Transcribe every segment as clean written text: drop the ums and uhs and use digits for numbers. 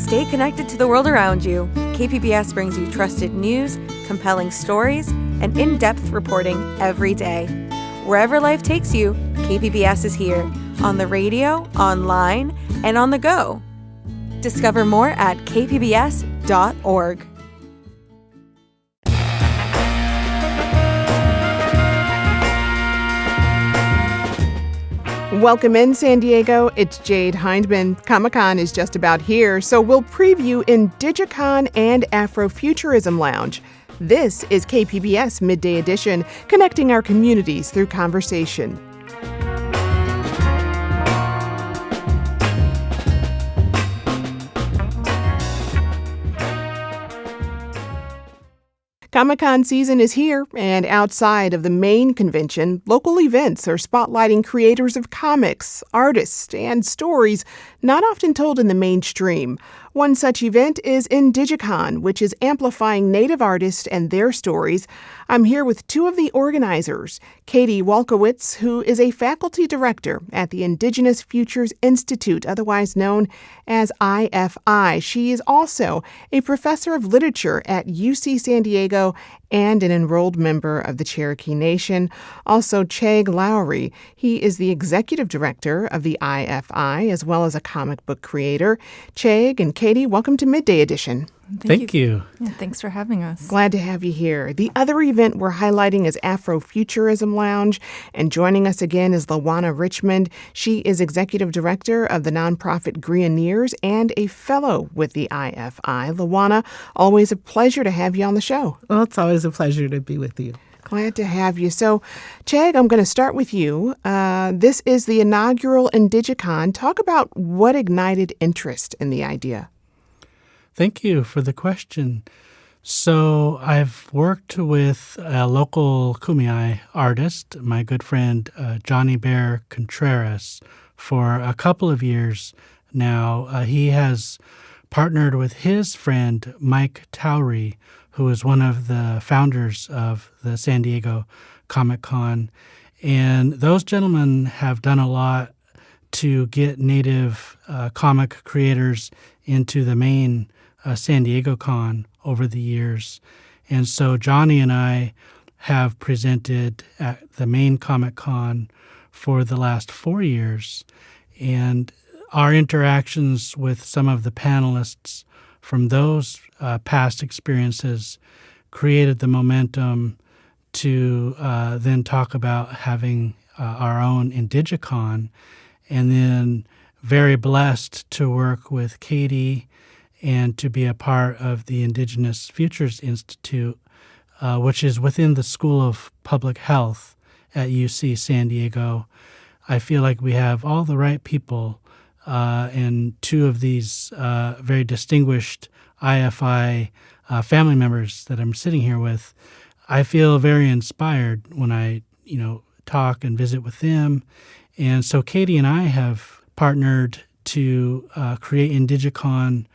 Stay connected to the world around you. KPBS brings you trusted news, compelling stories, and in-depth reporting every day. Wherever life takes you, KPBS is here, on the radio, online, and on the go. Discover more at kpbs.org. Welcome in, San Diego. It's Jade Hindman. Comic-Con is just about here, so we'll preview Indigi-Con and Afrofuturism Lounge. This is KPBS Midday Edition, connecting our communities through conversation. Comic-Con season is here, and outside of the main convention, local events are spotlighting creators of comics, artists, and stories not often told in the mainstream. One such event is Indigi-Con, which is amplifying Native artists and their stories. I'm here with two of the organizers, Katie Walkowitz, who is a faculty director at the Indigenous Futures Institute, otherwise known as IFI. She is also a professor of literature at UC San Diego and an enrolled member of the Cherokee Nation. Also, Cheg Lowry. He is the executive director of the IFI, as well as a comic book creator. Cheg and Katie, welcome to Midday Edition. Thank you. Yeah, thanks for having us. Glad to have you here. The other event we're highlighting is Afrofuturism Lounge, and joining us again is Lawana Richmond. She is executive director of the nonprofit Greeneers and a fellow with the IFI. Lawana, always a pleasure to have you on the show. Well, it's always a pleasure to be with you. Glad to have you. So, Cheg, I'm going to start with you. This is the inaugural Indigi-Con. Talk about what ignited interest in the idea. Thank you for the question. So I've worked with a local Kumeyaay artist, my good friend Johnny Bear Contreras, for a couple of years now. He has partnered with his friend Mike Towery, who is one of the founders of the San Diego Comic-Con. And those gentlemen have done a lot to get Native comic creators into the main San Diego Con over the years. And so Johnny and I have presented at the main Comic Con for the last 4 years. And our interactions with some of the panelists from those past experiences created the momentum to then talk about having our own Indigi-Con. And then very blessed to work with Katie and to be a part of the Indigenous Futures Institute, which is within the School of Public Health at UC San Diego. I feel like we have all the right people, and two of these very distinguished IFI family members that I'm sitting here with. I feel very inspired when I, talk and visit with them. And so Katie and I have partnered to create Indigi-Con.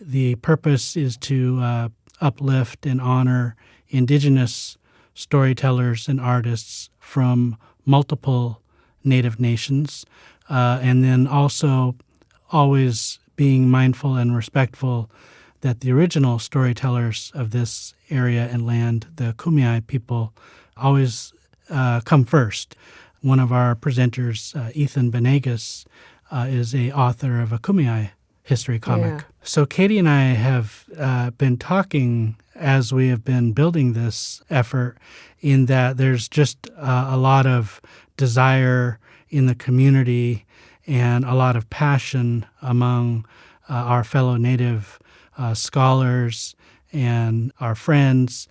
The purpose is to uplift and honor Indigenous storytellers and artists from multiple Native nations, and then also always being mindful and respectful that the original storytellers of this area and land, the Kumeyaay people, always come first. One of our presenters, Ethan Benegas, is a author of a Kumeyaay history comic. Yeah. So Katie and I have been talking as we have been building this effort, in that there's just a lot of desire in the community and a lot of passion among our fellow Native scholars and our friends.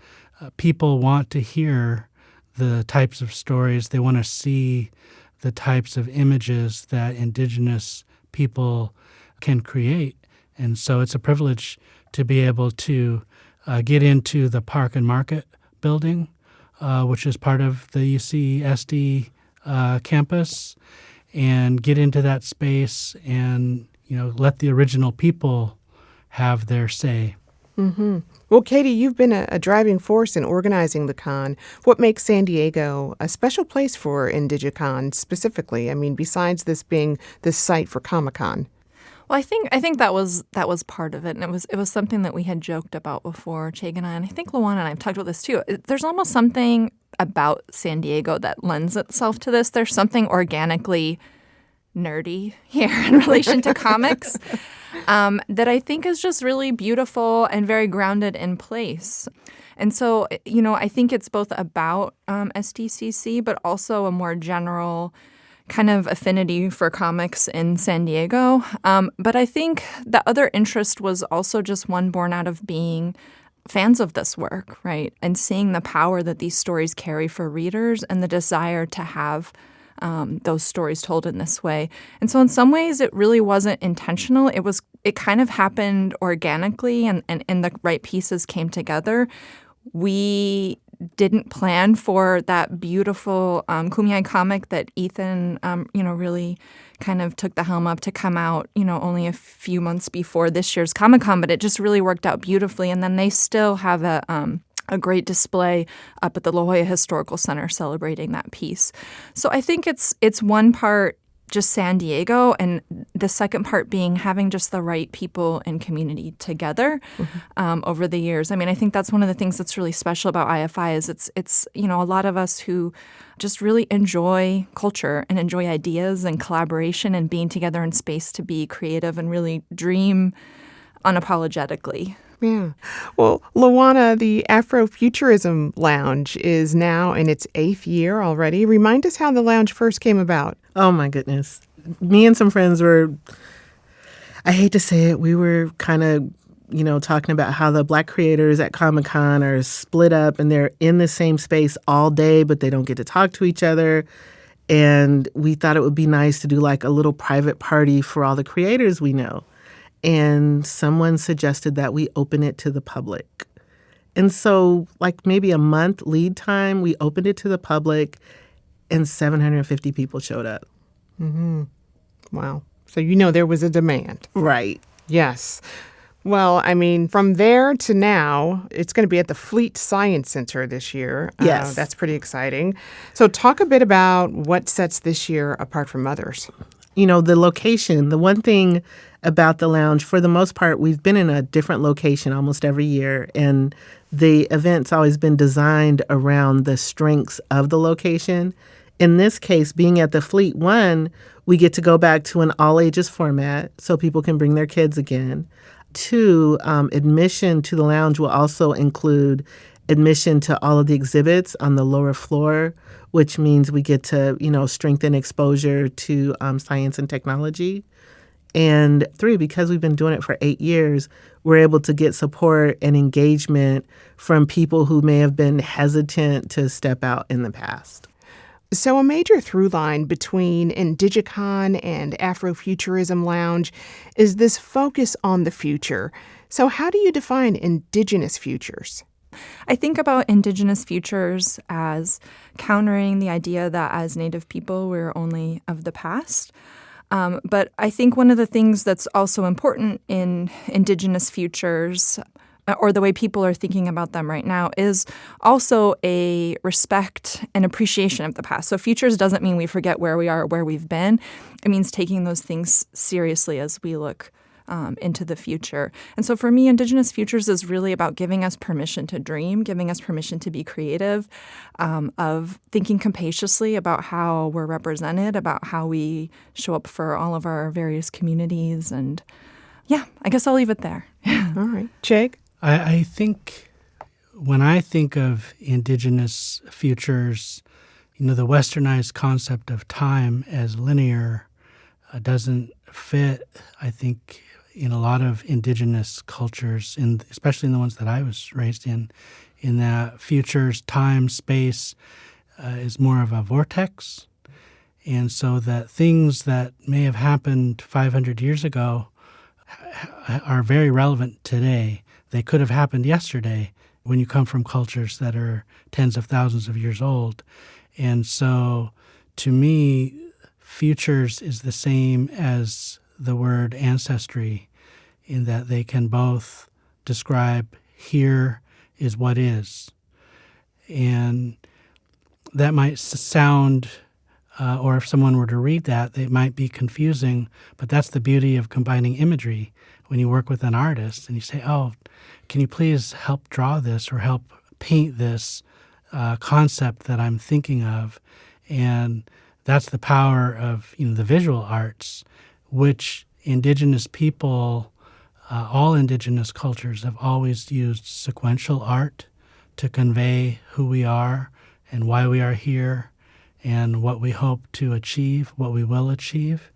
People want to hear the types of stories. They want to see the types of images that Indigenous people can create. And so it's a privilege to be able to get into the Park and Market building, which is part of the UCSD campus, and get into that space and, let the original people have their say. Mm-hmm. Well, Katie, you've been a driving force in organizing the con. What makes San Diego a special place for Indigi-Con specifically? I mean, besides this being the site for Comic-Con. Well, I think that was part of it, and it was something that we had joked about before, Chig and I, and I think Luana and I have talked about this too. There's almost something about San Diego that lends itself to this. There's something organically nerdy here in relation to comics that I think is just really beautiful and very grounded in place. And so, I think it's both about SDCC, but also a more general kind of affinity for comics in San Diego. But I think the other interest was also just one born out of being fans of this work, right? And seeing the power that these stories carry for readers and the desire to have those stories told in this way. And so in some ways, it really wasn't intentional. It kind of happened organically, and the right pieces came together. We didn't plan for that beautiful Kumeyaay comic that Ethan, really kind of took the helm up to come out, only a few months before this year's Comic-Con, but it just really worked out beautifully. And then they still have a great display up at the La Jolla Historical Center celebrating that piece. So I think it's one part just San Diego, and the second part being having just the right people and community together over the years. I mean, I think that's one of the things that's really special about IFI is it's a lot of us who just really enjoy culture and enjoy ideas and collaboration and being together in space to be creative and really dream unapologetically. Yeah. Well, Luana, the Afrofuturism Lounge is now in its 8th year already. Remind us how the lounge first came about. Oh, my goodness. Me and some friends I hate to say it, we were kind of, talking about how the Black creators at Comic-Con are split up and they're in the same space all day, but they don't get to talk to each other. And we thought it would be nice to do like a little private party for all the creators we know. And someone suggested that we open it to the public. And so like maybe a month lead time, we opened it to the public and 750 people showed up. Mm-hmm. Wow. So there was a demand. Right. Yes. Well, I mean, from there to now, it's going to be at the Fleet Science Center this year. Yes. That's pretty exciting. So talk a bit about what sets this year apart from others. The location, the one thing about the lounge, for the most part, we've been in a different location almost every year. And the event's always been designed around the strengths of the location. In this case, being at the Fleet, one, we get to go back to an all-ages format so people can bring their kids again. Two, admission to the lounge will also include admission to all of the exhibits on the lower floor, which means we get to, strengthen exposure to science and technology. And three, because we've been doing it for 8 years, we're able to get support and engagement from people who may have been hesitant to step out in the past. So a major through line between Indigi-Con and Afrofuturism Lounge is this focus on the future. So how do you define indigenous futures? I think about indigenous futures as countering the idea that as Native people, we're only of the past. But I think one of the things that's also important in indigenous futures, or the way people are thinking about them right now, is also a respect and appreciation of the past. So futures doesn't mean we forget where we are or where we've been. It means taking those things seriously as we look into the future. And so for me, Indigenous Futures is really about giving us permission to dream, giving us permission to be creative, of thinking capaciously about how we're represented, about how we show up for all of our various communities. And yeah, I guess I'll leave it there. All right. Chig? I think when I think of Indigenous futures, the westernized concept of time as linear doesn't fit, I think, in a lot of indigenous cultures, especially in the ones that I was raised in that futures, time, space is more of a vortex. And so that things that may have happened 500 years ago are very relevant today. They could have happened yesterday when you come from cultures that are tens of thousands of years old. And so to me, futures is the same as the word ancestry, in that they can both describe here is what is. And that might sound or if someone were to read that, it might be confusing, but that's the beauty of combining imagery. When you work with an artist and you say, oh, can you please help draw this or help paint this concept that I'm thinking of? And that's the power of the visual arts, which indigenous people, all indigenous cultures have always used sequential art to convey who we are and why we are here and what we hope to achieve, what we will achieve.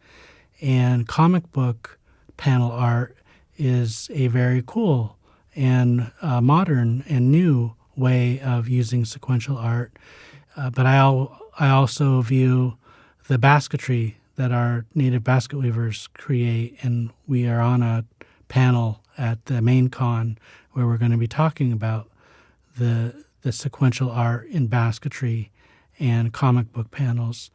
And comic book panel art is a very cool and modern and new way of using sequential art. But I also view the basketry that our native basket weavers create, and we are on a panel at the main con where we're going to be talking about the sequential art in basketry and comic book panels.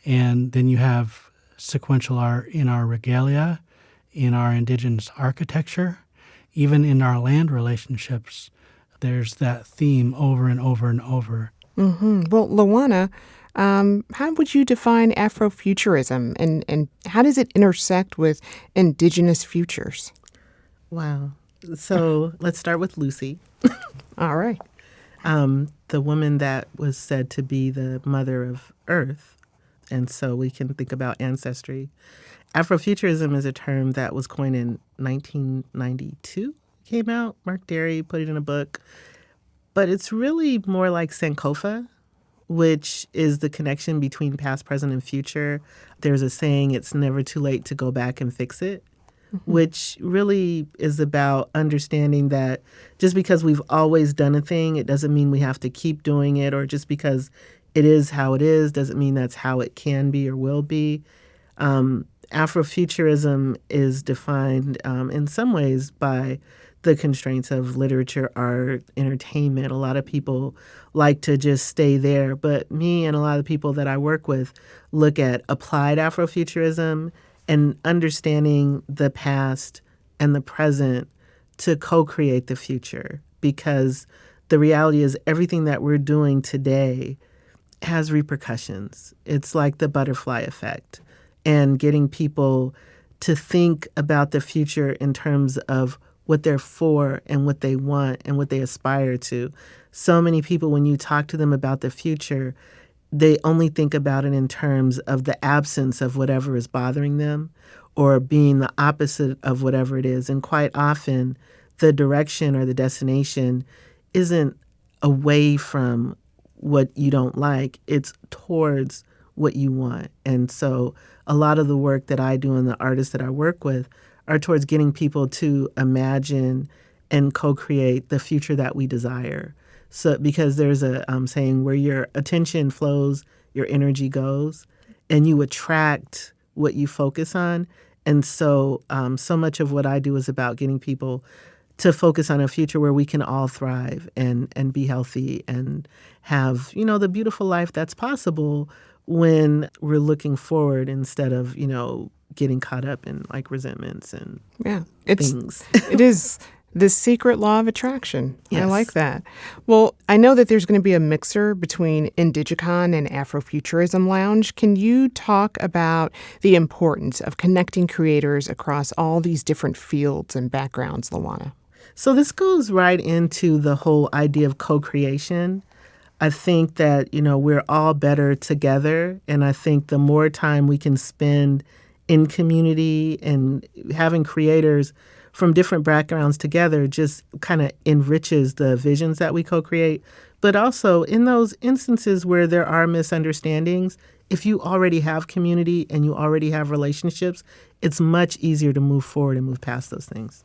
And then you have sequential art in our regalia, in our indigenous architecture, even in our land relationships. There's that theme over and over and over. Mm-hmm. Well, Luana, how would you define Afrofuturism, and how does it intersect with indigenous futures? Wow. So let's start with Lucy. All right. The woman that was said to be the mother of Earth. And so we can think about ancestry. Afrofuturism is a term that was coined in 1992, came out. Mark Derry put it in a book. But it's really more like Sankofa, which is the connection between past, present, and future. There's a saying, it's never too late to go back and fix it. Which really is about understanding that just because we've always done a thing, it doesn't mean we have to keep doing it, or just because it is how it is doesn't mean that's how it can be or will be. Afrofuturism is defined in some ways by the constraints of literature, art, entertainment. A lot of people like to just stay there, but me and a lot of the people that I work with look at applied Afrofuturism and understanding the past and the present to co-create the future. Because the reality is everything that we're doing today has repercussions. It's like the butterfly effect. And getting people to think about the future in terms of what they're for and what they want and what they aspire to. So many people, when you talk to them about the future, they only think about it in terms of the absence of whatever is bothering them or being the opposite of whatever it is. And quite often, the direction or the destination isn't away from what you don't like. It's towards what you want. And so a lot of the work that I do and the artists that I work with are towards getting people to imagine and co-create the future that we desire. So because there's a saying where your attention flows, your energy goes, and you attract what you focus on. And so so much of what I do is about getting people to focus on a future where we can all thrive and be healthy and have, the beautiful life that's possible when we're looking forward instead of, getting caught up in like resentments and things. It is the secret law of attraction. Yes. I like that. Well, I know that there's going to be a mixer between Indigi-Con and Afrofuturism Lounge. Can you talk about the importance of connecting creators across all these different fields and backgrounds, Luana? So this goes right into the whole idea of co-creation. I think that, we're all better together. And I think the more time we can spend in community and having creators from different backgrounds together just kind of enriches the visions that we co-create. But also in those instances where there are misunderstandings, if you already have community and you already have relationships, it's much easier to move forward and move past those things.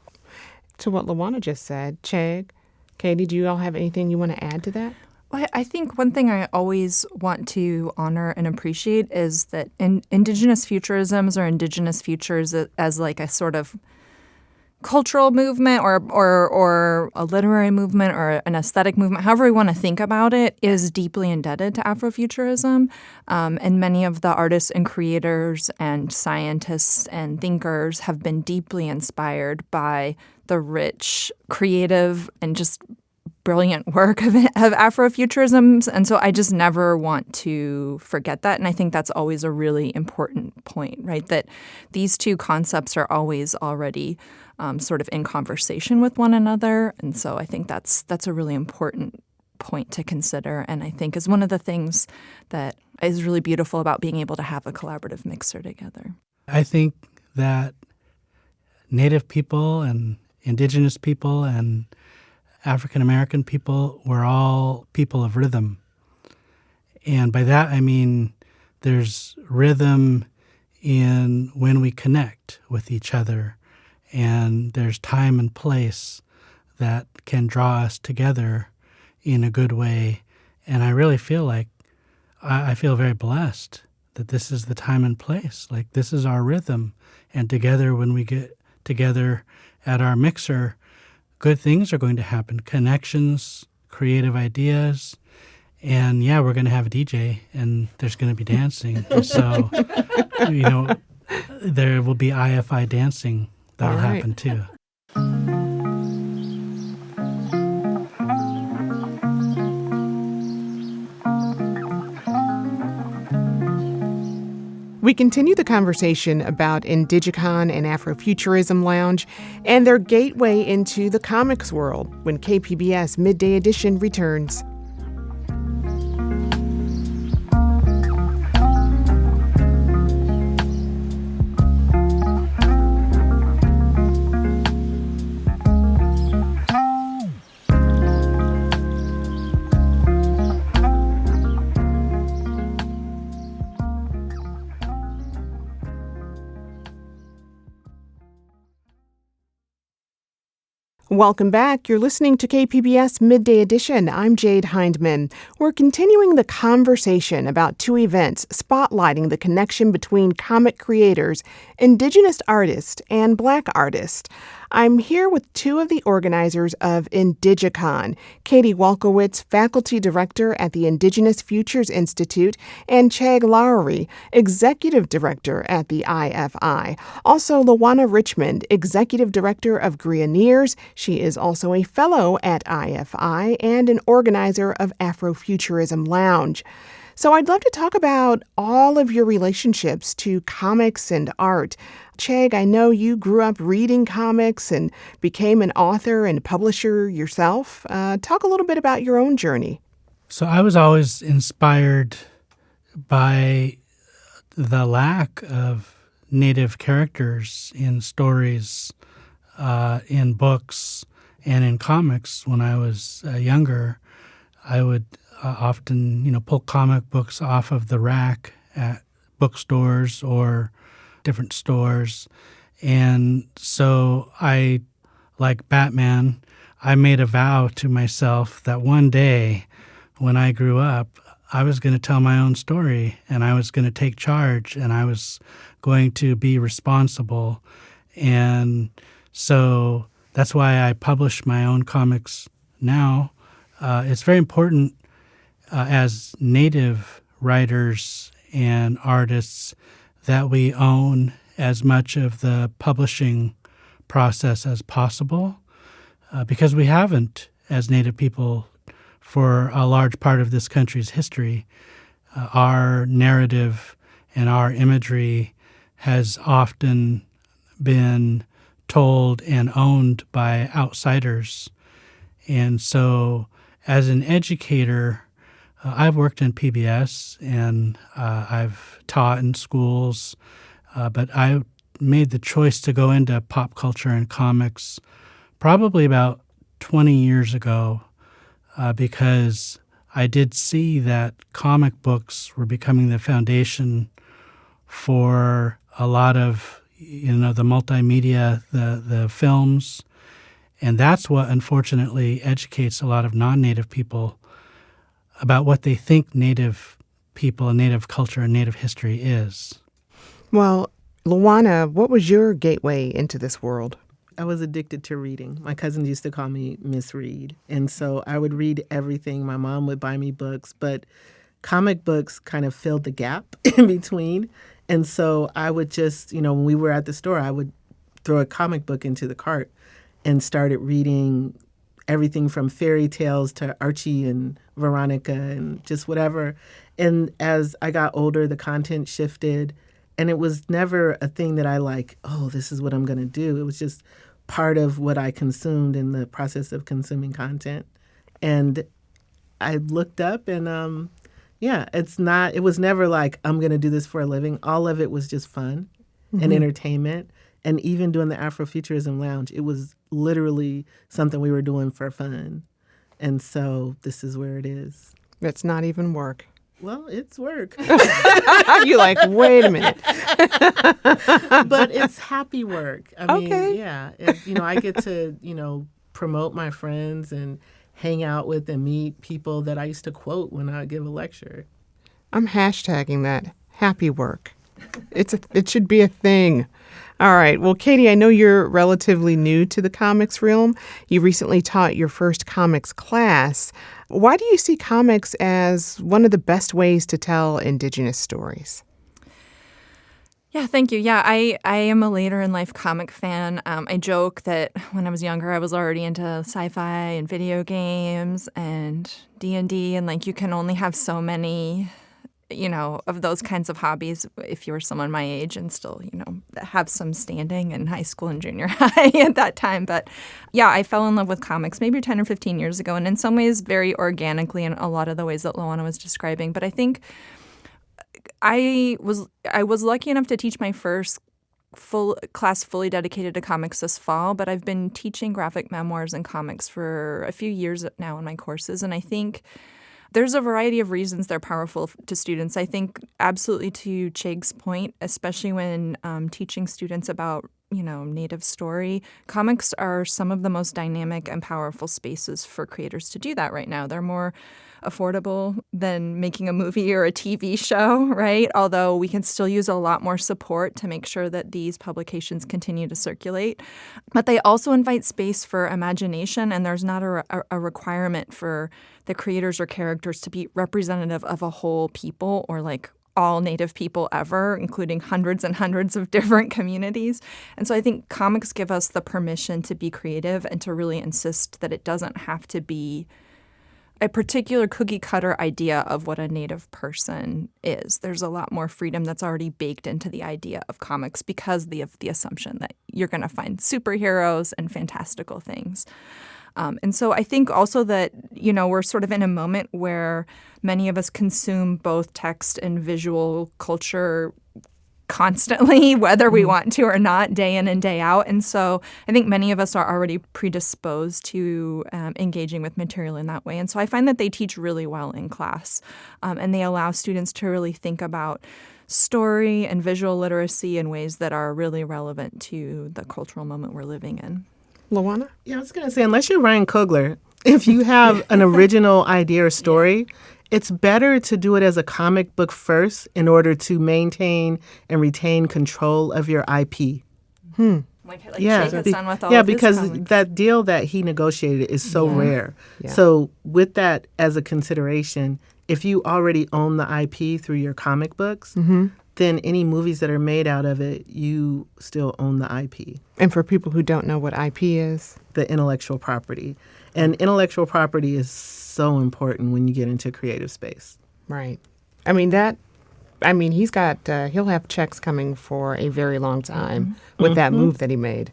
To what Luana just said, Cheg, Katie, do you all have anything you want to add to that? Well, I think one thing I always want to honor and appreciate is that indigenous futurisms or indigenous futures as like a sort of cultural movement or a literary movement or an aesthetic movement, however we want to think about it, is deeply indebted to Afrofuturism. And many of the artists and creators and scientists and thinkers have been deeply inspired by the rich, creative, and just brilliant work of Afrofuturism. And so I just never want to forget that. And I think that's always a really important point, right? That these two concepts are always already sort of in conversation with one another. And so I think that's a really important point to consider. And I think is one of the things that is really beautiful about being able to have a collaborative mixer together. I think that Native people and Indigenous people and African American people were all people of rhythm. And by that I mean there's rhythm in when we connect with each other, and there's time and place that can draw us together in a good way. And I really feel like I feel very blessed that this is the time and place. Like, this is our rhythm. And together, when we get together at our mixer, good things are going to happen. Connections, creative ideas. And yeah, we're going to have a DJ and there's going to be dancing. So, there will be IFI dancing that'll happen too. We continue the conversation about Indigi-Con and Afrofuturism Lounge and their gateway into the comics world when KPBS Midday Edition returns. Welcome back. You're listening to KPBS Midday Edition. I'm Jade Hindman. We're continuing the conversation about two events spotlighting the connection between comic creators, Indigenous artists, and Black artists. I'm here with two of the organizers of Indigi-Con, Katie Walkowitz, Faculty Director at the Indigenous Futures Institute, and Chag Lowry, Executive Director at the IFI. Also, Luana Richmond, Executive Director of Grioneers. She is also a fellow at IFI and an organizer of Afrofuturism Lounge. So I'd love to talk about all of your relationships to comics and art. Chag, I know you grew up reading comics and became an author and publisher yourself. Talk a little bit about your own journey. So I was always inspired by the lack of Native characters in stories, in books, and in comics. When I was younger, I would often, pull comic books off of the rack at bookstores or different stores. And so I, like Batman, I made a vow to myself that one day when I grew up, I was going to tell my own story and I was going to take charge and I was going to be responsible. And so that's why I publish my own comics now. It's very important as Native writers and artists that we own as much of the publishing process as possible, because we haven't, as Native people, for a large part of this country's history. Our narrative and our imagery has often been told and owned by outsiders. And so as an educator, I've worked in PBS and I've taught in schools, but I made the choice to go into pop culture and comics probably about 20 years ago because I did see that comic books were becoming the foundation for a lot of, the multimedia, the films. And that's what, unfortunately, educates a lot of non-Native people about what they think Native people and Native culture and Native history is. Well, Luana, what was your gateway into this world? I was addicted to reading. My cousins used to call me Miss Read. And so I would read everything. My mom would buy me books, but comic books kind of filled the gap in between. And so I would just, when we were at the store, I would throw a comic book into the cart and started reading everything from fairy tales to Archie and Veronica and just whatever. And as I got older, the content shifted. And it was never a thing that I like, oh, this is what I'm going to do. It was just part of what I consumed in the process of consuming content. And I looked up and, it was never like, I'm going to do this for a living. All of it was just fun and entertainment. And even doing the Afrofuturism Lounge, it was literally something we were doing for fun. And so this is where it is. It's not even work. Well, it's work. You're like, wait a minute. But it's happy work. I mean, Okay. yeah. I get to, promote my friends and hang out with and meet people that I used to quote when I give a lecture. I'm hashtagging that. Happy work. It should be a thing. All right. Well, Katie, I know you're relatively new to the comics realm. You recently taught your first comics class. Why do you see comics as one of the best ways to tell Indigenous stories? Yeah, thank you. Yeah, I am a later in life comic fan. I joke that when I was younger, I was already into sci-fi and video games and D&D, and you can only have so many of those kinds of hobbies if you were someone my age and still, have some standing in high school and junior high at that time. But yeah, I fell in love with comics maybe 10 or 15 years ago, and in some ways very organically in a lot of the ways that Luana was describing. But I think I was lucky enough to teach my first full class fully dedicated to comics this fall, but I've been teaching graphic memoirs and comics for a few years now in my courses, and I think there's a variety of reasons they're powerful to students. I think absolutely to Cheg's point, especially when teaching students about, Native story, comics are some of the most dynamic and powerful spaces for creators to do that right now. They're more affordable than making a movie or a TV show, right? Although we can still use a lot more support to make sure that these publications continue to circulate. But they also invite space for imagination, and there's not a requirement for the creators or characters to be representative of a whole people or all Native people ever, including hundreds and hundreds of different communities. And so I think comics give us the permission to be creative and to really insist that it doesn't have to be a particular cookie-cutter idea of what a Native person is. There's a lot more freedom that's already baked into the idea of comics because of the assumption that you're going to find superheroes and fantastical things. And so I think also that, we're sort of in a moment where many of us consume both text and visual culture constantly, whether we want to or not, day in and day out. And so I think many of us are already predisposed to engaging with material in that way. And so I find that they teach really well in class, and they allow students to really think about story and visual literacy in ways that are really relevant to the cultural moment we're living in. Luana? Yeah, I was going to say, unless you're Ryan Coogler, if you have an original idea or story, it's better to do it as a comic book first in order to maintain and retain control of your IP. Like Cheg has done with all of his because comics. that deal that he negotiated is so rare. Yeah. So with that as a consideration, if you already own the IP through your comic books, then any movies that are made out of it, you still own the IP. And for people who don't know what IP is? The intellectual property. And intellectual property is so important when you get into creative space. Right. He's got, he'll have checks coming for a very long time with that move that he made.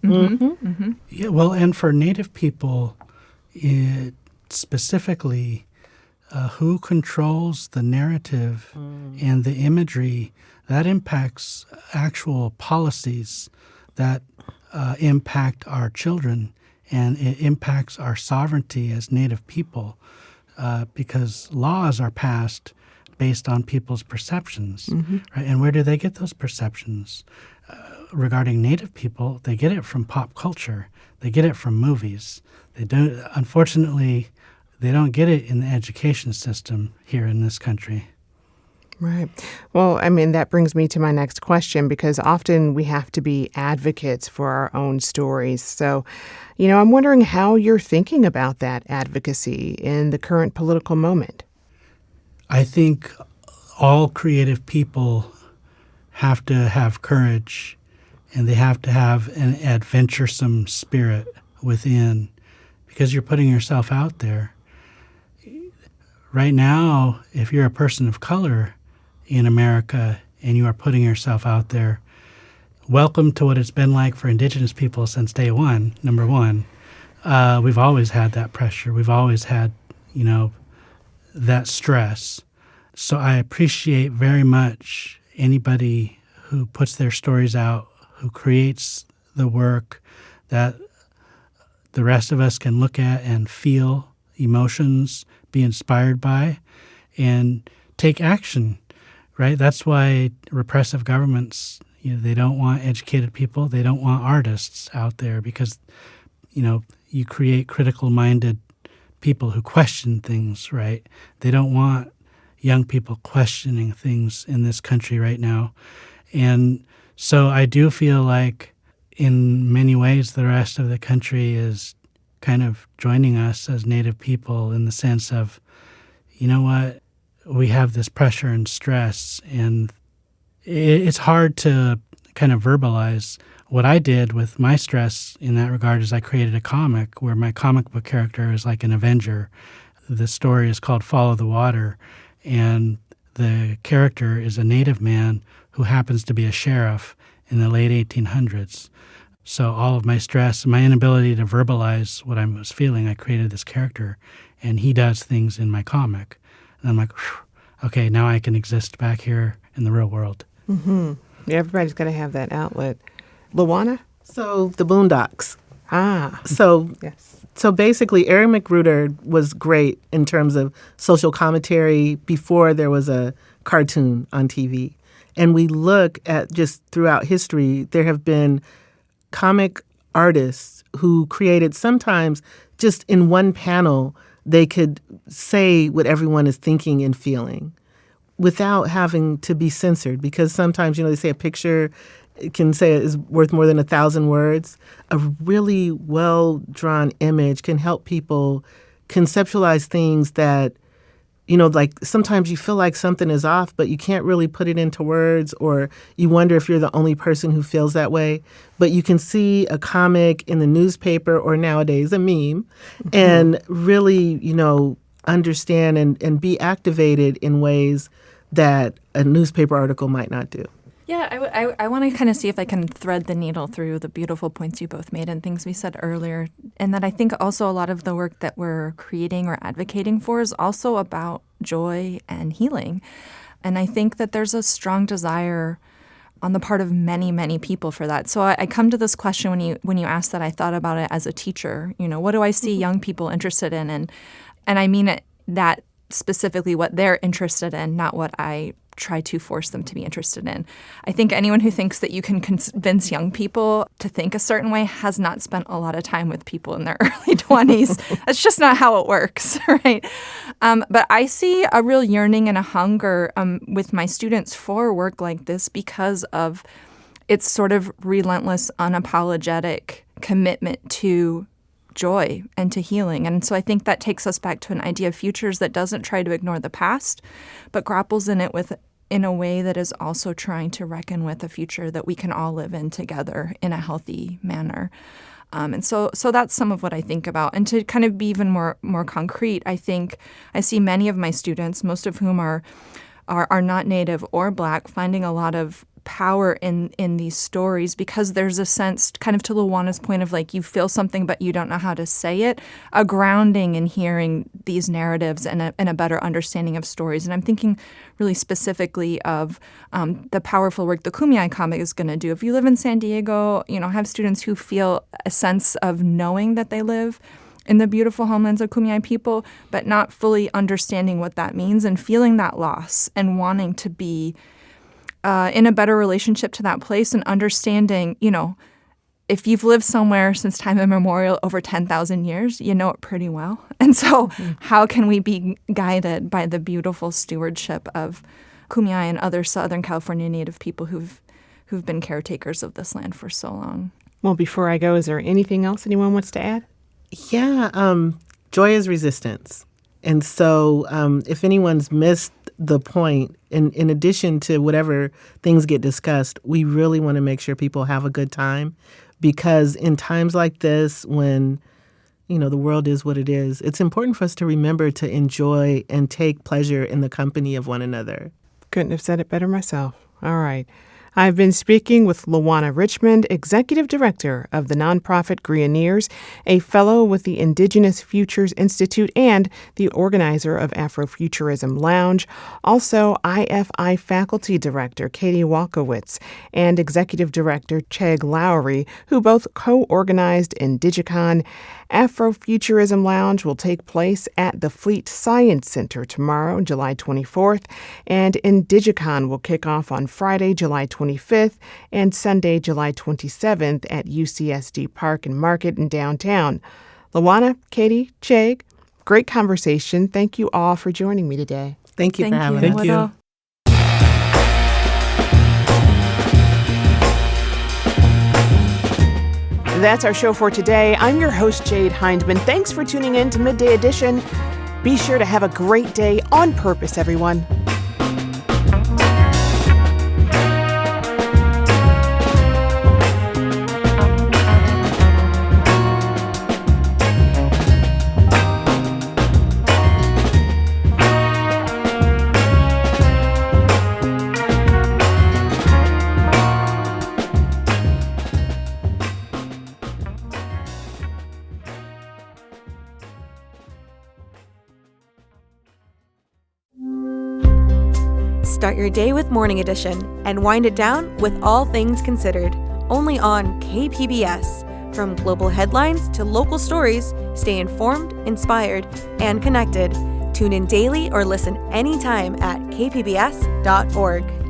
Yeah, well, and for Native people, specifically, who controls the narrative and the imagery, that impacts actual policies that impact our children, and it impacts our sovereignty as Native people, because laws are passed based on people's perceptions, right? And where do they get those perceptions? Regarding Native people, they get it from pop culture. They get it from movies. Unfortunately, they don't get it in the education system here in this country. Right. Well, that brings me to my next question, because often we have to be advocates for our own stories. So, I'm wondering how you're thinking about that advocacy in the current political moment. I think all creative people have to have courage, and they have to have an adventuresome spirit within, because you're putting yourself out there. Right now, if you're a person of color in America and you are putting yourself out there, welcome to what it's been like for Indigenous people since day one, number one. We've always had that pressure. We've always had, that stress. So I appreciate very much anybody who puts their stories out, who creates the work that the rest of us can look at and feel emotions, be inspired by, and take action, right? That's why repressive governments, they don't want educated people. They don't want artists out there because, you create critical-minded people who question things, right? They don't want young people questioning things in this country right now. And so I do feel like in many ways the rest of the country is kind of joining us as Native people in the sense of, you know what, we have this pressure and stress, and it's hard to kind of verbalize. What I did with my stress in that regard is I created a comic where my comic book character is like an Avenger. The story is called Follow the Water, and the character is a Native man who happens to be a sheriff in the late 1800s. So all of my stress, my inability to verbalize what I was feeling, I created this character, and he does things in my comic. And I'm like, okay, now I can exist back here in the real world. Mm-hmm. Yeah, everybody's got to have that outlet. Luana? So the Boondocks. Yes. So basically, Aaron McGruder was great in terms of social commentary before there was a cartoon on TV. And we look at just throughout history, there have been comic artists who created sometimes just in one panel, they could say what everyone is thinking and feeling without having to be censored. Because sometimes, they say a picture can say is worth more than 1,000 words. A really well-drawn image can help people conceptualize things that, like sometimes you feel like something is off, but you can't really put it into words, or you wonder if you're the only person who feels that way. But you can see a comic in the newspaper or nowadays a meme and really, understand and be activated in ways that a newspaper article might not do. Yeah, I want to kind of see if I can thread the needle through the beautiful points you both made and things we said earlier. And that I think also a lot of the work that we're creating or advocating for is also about joy and healing. And I think that there's a strong desire on the part of many, many people for that. So I come to this question when you asked that, I thought about it as a teacher. What do I see young people interested in? And I mean it, that specifically what they're interested in, not what I try to force them to be interested in. I think anyone who thinks that you can convince young people to think a certain way has not spent a lot of time with people in their early 20s. That's just not how it works, right? But I see a real yearning and a hunger with my students for work like this because of its sort of relentless, unapologetic commitment to joy and to healing. And so I think that takes us back to an idea of futures that doesn't try to ignore the past, but grapples in a way that is also trying to reckon with a future that we can all live in together in a healthy manner. And so that's some of what I think about. And to kind of be even more concrete, I think I see many of my students, most of whom are not Native or Black, finding a lot of power in these stories because there's a sense, kind of to Luana's point of like you feel something but you don't know how to say it, a grounding in hearing these narratives and a better understanding of stories. And I'm thinking really specifically of the powerful work the Kumeyaay comic is going to do. If you live in San Diego, have students who feel a sense of knowing that they live in the beautiful homelands of Kumeyaay people, but not fully understanding what that means and feeling that loss and wanting to be in a better relationship to that place and understanding, if you've lived somewhere since time immemorial over 10,000 years, you know it pretty well. And so how can we be guided by the beautiful stewardship of Kumeyaay and other Southern California Native people who've been caretakers of this land for so long? Well, before I go, is there anything else anyone wants to add? Yeah, joy is resistance. And so if anyone's missed the point, in addition to whatever things get discussed, we really want to make sure people have a good time, because in times like this when, the world is what it is, it's important for us to remember to enjoy and take pleasure in the company of one another. Couldn't have said it better myself. All right. I've been speaking with Luana Richmond, Executive Director of the nonprofit Greeneers, a fellow with the Indigenous Futures Institute, and the organizer of Afrofuturism Lounge, also IFI Faculty Director Katie Walkowitz and Executive Director Cheg Lowry, who both co-organized Indigi-Con. Afrofuturism Lounge will take place at the Fleet Science Center tomorrow, July 24th, and Indigi-Con will kick off on Friday, July 25th, and Sunday, July 27th at UCSD Park and Market in downtown. Luana, Katie, Cheg, great conversation. Thank you all for joining me today. Thank you for having us. Thank you. That's our show for today. I'm your host, Jade Hindman. Thanks for tuning in to Midday Edition. Be sure to have a great day on purpose, everyone. Start your day with Morning Edition and wind it down with All Things Considered, only on KPBS. From global headlines to local stories, stay informed, inspired, and connected. Tune in daily or listen anytime at kpbs.org.